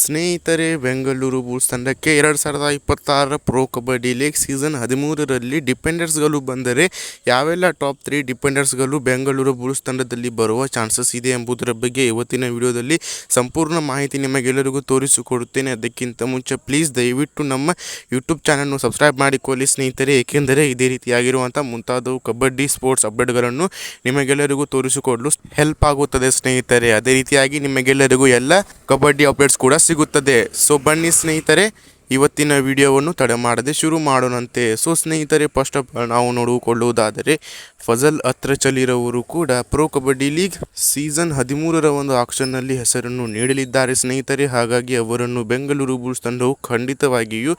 ಸ್ನೇಹಿತರೆ, ಬೆಂಗಳೂರು ಬುಲ್ಸ್ ತಂಡಕ್ಕೆ 2026 pro kabaddi league season 13ರಲ್ಲಿ ಡಿಪೆಂಡರ್ಸ್ಗಳು ಬಂದರೆ ಯಾವೆಲ್ಲ ಟಾಪ್ 3 ಡಿಪೆಂಡರ್ಸ್ಗಳು ಬೆಂಗಳೂರು ಬುಲ್ಸ್ ತಂಡದಲ್ಲಿ ಬರುವ ಚಾನ್ಸಸ್ ಇದೆ ಎಂಬುದರ ಬಗ್ಗೆ ಇವತ್ತಿನ ವಿಡಿಯೋದಲ್ಲಿ ಸಂಪೂರ್ಣ ಮಾಹಿತಿ ನಿಮಗೆಲ್ಲರಿಗೂ ತೋರಿಸಿಕೊಡುತ್ತೇನೆ. ಅದಕ್ಕಿಂತ ಮುಂಚೆ ಪ್ಲೀಸ್ ದಯವಿಟ್ಟು ನಮ್ಮ ಯೂಟ್ಯೂಬ್ ಚಾನಲ್ನು ಸಬ್ಸ್ಕ್ರೈಬ್ ಮಾಡಿಕೊಳ್ಳಿ ಸ್ನೇಹಿತರೆ, ಏಕೆಂದರೆ ಇದೇ ರೀತಿಯಾಗಿರುವಂಥ ಮುಂತಾದವು ಕಬಡ್ಡಿ ಸ್ಪೋರ್ಟ್ಸ್ ಅಪ್ಡೇಟ್ಗಳನ್ನು ನಿಮಗೆಲ್ಲರಿಗೂ ತೋರಿಸಿಕೊಡಲು ಹೆಲ್ಪ್ ಆಗುತ್ತದೆ ಸ್ನೇಹಿತರೆ. ಅದೇ ರೀತಿಯಾಗಿ ನಿಮಗೆಲ್ಲರಿಗೂ ಎಲ್ಲ ಕಬಡ್ಡಿ ಅಪ್ಡೇಟ್ಸ್ ಕೂಡ ಸಿಗುತ್ತದೆ. ಸೊ ಬನ್ನಿ ಸ್ನೇಹಿತರೆ, ಇವತ್ತಿನ ವಿಡಿಯೋವನ್ನು ತಡ ಮಾಡದೆ ಶುರು ಮಾಡೋಣಂತೆ. ಸೊ ಸ್ನೇಹಿತರೆ, ಫಸ್ಟ್ ಆಫ್ ಆಲ್ ನಾವು ನೋಡಿಕೊಳ್ಳುವುದಾದರೆ ಫಜಲ್ ಅತ್ರಚಲಿರವರು ಕೂಡ ಪ್ರೊ ಕಬಡ್ಡಿ ಲೀಗ್ ಸೀಸನ್ 13ರ ಒಂದು ಆಕ್ಷನ್ನಲ್ಲಿ ಹೆಸರನ್ನು ನೀಡಲಿದ್ದಾರೆ ಸ್ನೇಹಿತರೆ. ಹಾಗಾಗಿ ಅವರನ್ನು ಬೆಂಗಳೂರು ಬುಲ್ಸ್ ತಂಡವು ಖಂಡಿತವಾಗಿಯೂ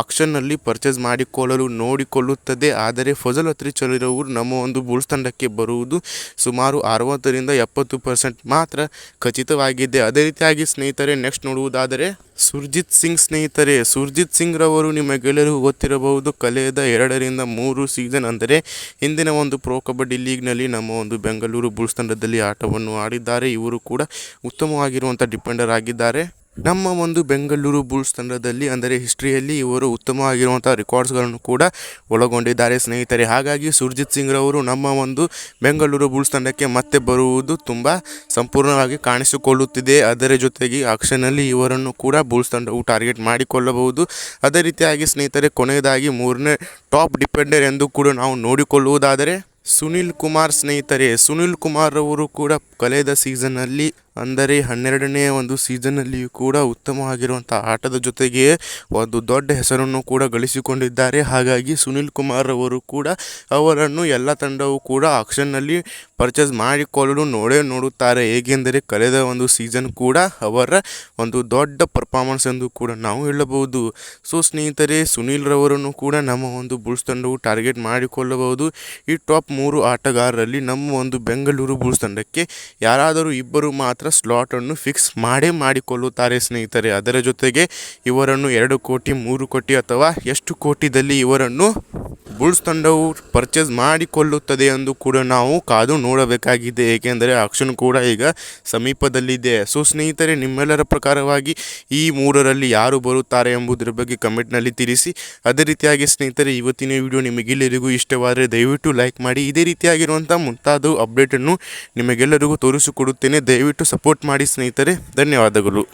ಆಕ್ಷನ್ನಲ್ಲಿ ಪರ್ಚೇಸ್ ಮಾಡಿಕೊಳ್ಳಲು ನೋಡಿಕೊಳ್ಳುತ್ತದೆ. ಆದರೆ ಫಜಲ್ ಅತ್ರಚಲಿರವರು ನಮ್ಮ ಒಂದು ಬುಲ್ಸ್ ತಂಡಕ್ಕೆ ಬರುವುದು ಸುಮಾರು 60ರಿಂದ 70% ಮಾತ್ರ ಖಚಿತವಾಗಿದೆ. ಅದೇ ರೀತಿಯಾಗಿ ಸ್ನೇಹಿತರೆ, ನೆಕ್ಸ್ಟ್ ನೋಡುವುದಾದರೆ ಸುರ್ಜಿತ್ ಸಿಂಗ್ ಸ್ನೇಹಿತರೆ. ಸುರ್ಜಿತ್ ಸಿಂಗ್ ರವರು ನಿಮಗೆಲ್ಲರಿಗೂ ಗೊತ್ತಿರಬಹುದು, ಕಳೆದ 2 ರಿಂದ 3 ಸೀಸನ್ ಅಂದರೆ ಹಿಂದಿನ ಒಂದು ಪ್ರೊ ಕಬಡ್ಡಿ ಲೀಗ್ನಲ್ಲಿ ನಮ್ಮ ಒಂದು ಬೆಂಗಳೂರು ಬುಲ್ಸ್ ತಂಡದಲ್ಲಿ ಆಟವನ್ನು ಆಡಿದ್ದಾರೆ. ಇವರು ಕೂಡ ಉತ್ತಮವಾಗಿರುವಂಥ ಡಿಪೆಂಡರ್ ಆಗಿದ್ದಾರೆ. ನಮ್ಮ ಒಂದು ಬೆಂಗಳೂರು ಬುಲ್ಸ್ ತಂಡದಲ್ಲಿ ಅಂದರೆ ಹಿಸ್ಟ್ರಿಯಲ್ಲಿ ಇವರು ಉತ್ತಮವಾಗಿರುವಂಥ ರೆಕಾರ್ಡ್ಸ್ಗಳನ್ನು ಕೂಡ ಒಳಗೊಂಡಿದ್ದಾರೆ ಸ್ನೇಹಿತರೆ. ಹಾಗಾಗಿ ಸುರ್ಜಿತ್ ಸಿಂಗ್ ರವರು ನಮ್ಮ ಒಂದು ಬೆಂಗಳೂರು ಬುಲ್ಸ್ ತಂಡಕ್ಕೆ ಮತ್ತೆ ಬರುವುದು ತುಂಬ ಸಂಪೂರ್ಣವಾಗಿ ಕಾಣಿಸಿಕೊಳ್ಳುತ್ತಿದೆ. ಅದರ ಜೊತೆಗೆ ಆಕ್ಷನ್ನಲ್ಲಿ ಇವರನ್ನು ಕೂಡ ಬುಲ್ಸ್ ತಂಡವು ಟಾರ್ಗೆಟ್ ಮಾಡಿಕೊಳ್ಳಬಹುದು. ಅದೇ ರೀತಿಯಾಗಿ ಸ್ನೇಹಿತರೆ, ಕೊನೆಯದಾಗಿ 3ನೇ ಟಾಪ್ ಡಿಪೆಂಡರ್ ಎಂದು ಕೂಡ ನಾವು ನೋಡಿಕೊಳ್ಳುವುದಾದರೆ ಸುನಿಲ್ ಕುಮಾರ್ ಸ್ನೇಹಿತರೆ. ಸುನಿಲ್ ಕುಮಾರ್ ಅವರು ಕೂಡ ಕಳೆದ ಸೀಸನ್ನಲ್ಲಿ ಅಂದರೆ 12ನೇ ಒಂದು ಸೀಸನ್ನಲ್ಲಿಯೂ ಕೂಡ ಉತ್ತಮವಾಗಿರುವಂಥ ಆಟದ ಜೊತೆಗೆ ಒಂದು ದೊಡ್ಡ ಹೆಸರನ್ನು ಕೂಡ ಗಳಿಸಿಕೊಂಡಿದ್ದಾರೆ. ಹಾಗಾಗಿ ಸುನಿಲ್ ಕುಮಾರ್ ಅವರು ಕೂಡ ಅವರನ್ನು ಎಲ್ಲ ತಂಡವೂ ಕೂಡ ಆಕ್ಷನ್ನಲ್ಲಿ ಪರ್ಚೇಸ್ ಮಾಡಿಕೊಳ್ಳಲು ನೋಡುತ್ತಾರೆ. ಹೇಗೆಂದರೆ ಕಳೆದ ಒಂದು ಸೀಸನ್ ಕೂಡ ಅವರ ಒಂದು ದೊಡ್ಡ ಪರ್ಫಾರ್ಮೆನ್ಸ್ ಎಂದು ಕೂಡ ನಾವು ಹೇಳಬಹುದು. ಸೊ ಸ್ನೇಹಿತರೆ, ಸುನಿಲ್ ರವರನ್ನು ಕೂಡ ನಮ್ಮ ಒಂದು ಬುಲ್ಸ್ ತಂಡವು ಟಾರ್ಗೆಟ್ ಮಾಡಿಕೊಳ್ಳಬಹುದು. ಈ ಟಾಪ್ 3 ಆಟಗಾರರಲ್ಲಿ ನಮ್ಮ ಒಂದು ಬೆಂಗಳೂರು ಬುಲ್ಸ್ ತಂಡಕ್ಕೆ ಯಾರಾದರೂ ಇಬ್ಬರು ಮಾತ್ರ ಸ್ಲಾಟನ್ನು ಫಿಕ್ಸ್ ಮಾಡಿಕೊಳ್ಳುತ್ತಾರೆ ಸ್ನೇಹಿತರೆ. ಅದರ ಜೊತೆಗೆ ಇವರನ್ನು 2 ಕೋಟಿ 3 ಕೋಟಿ ಅಥವಾ ಎಷ್ಟು ಕೋಟಿದಲ್ಲಿ ಇವರನ್ನು ಬುಲ್ಸ್ ತಂಡವು ಪರ್ಚೇಸ್ ಮಾಡಿಕೊಳ್ಳುತ್ತದೆ ಎಂದು ಕೂಡ ನಾವು ಕಾದು ನೋಡಬೇಕಾಗಿದೆ. ಏಕೆಂದರೆ ಆಕ್ಷನ್ ಕೂಡ ಈಗ ಸಮೀಪದಲ್ಲಿದೆ. ಸೊ ಸ್ನೇಹಿತರೆ, ನಿಮ್ಮೆಲ್ಲರ ಪ್ರಕಾರವಾಗಿ ಈ 3ರಲ್ಲಿ ಯಾರು ಬರುತ್ತಾರೆ ಎಂಬುದರ ಬಗ್ಗೆ ಕಮೆಂಟ್ನಲ್ಲಿ ತಿಳಿಸಿ. ಅದೇ ರೀತಿಯಾಗಿ ಸ್ನೇಹಿತರೆ, ಇವತ್ತಿನ ವಿಡಿಯೋ ನಿಮಗೆಲ್ಲರಿಗೂ ಇಷ್ಟವಾದರೆ ದಯವಿಟ್ಟು ಲೈಕ್ ಮಾಡಿ. ಇದೇ ರೀತಿಯಾಗಿರುವಂಥ ಮುಂತಾದ ಅಪ್ಡೇಟನ್ನು ನಿಮಗೆಲ್ಲರಿಗೂ ತೋರಿಸಿಕೊಡುತ್ತೇನೆ. ದಯವಿಟ್ಟು ಸಪೋರ್ಟ್ ಮಾಡಿ ಸ್ನೇಹಿತರೆ. ಧನ್ಯವಾದಗಳು.